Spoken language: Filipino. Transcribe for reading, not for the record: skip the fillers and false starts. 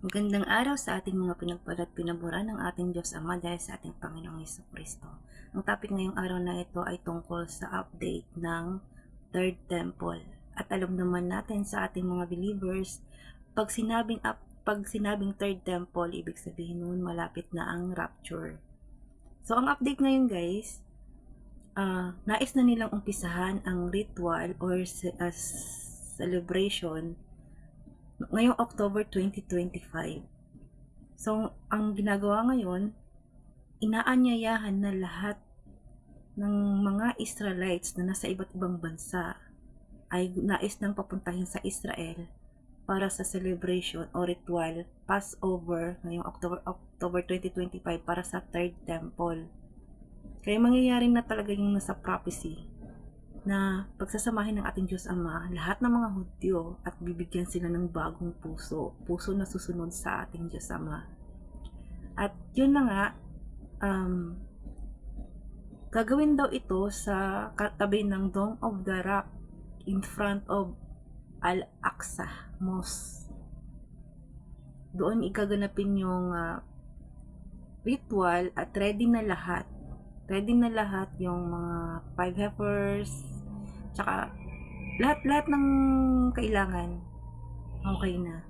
Magandang araw sa ating mga pinagpala at pinabura ng ating Diyos Ama dahil sa ating Panginoong Hesukristo. Ang topic ngayong araw na ito ay tungkol sa update ng Third Temple. At alam naman natin sa ating mga believers, pag sinabing Third Temple, ibig sabihin nun malapit na ang rapture. So ang update ngayon guys, nais na nilang umpisahan ang ritual or celebration ngayong October 2025. So, ang ginagawa ngayon, inaanyayahan na lahat ng mga Israelites na nasa iba't ibang bansa ay nais nang papuntahin sa Israel para sa celebration o ritual Passover ngayong October 2025 para sa Third Temple. Kaya mangyayari na talaga yung nasa prophecy na pagsasamahin ng ating Diyos Ama lahat ng mga Hudyo at bibigyan sila ng bagong puso na susunod sa ating Diyos Ama. At yun na nga, gagawin daw ito sa katabi ng Dome of the Rock in front of Al-Aqsa Mosque. Doon igaganapin yung ritual at ready na lahat. Ready na lahat yung mga 5 heifers, tsaka lahat ng kailangan. Okay na.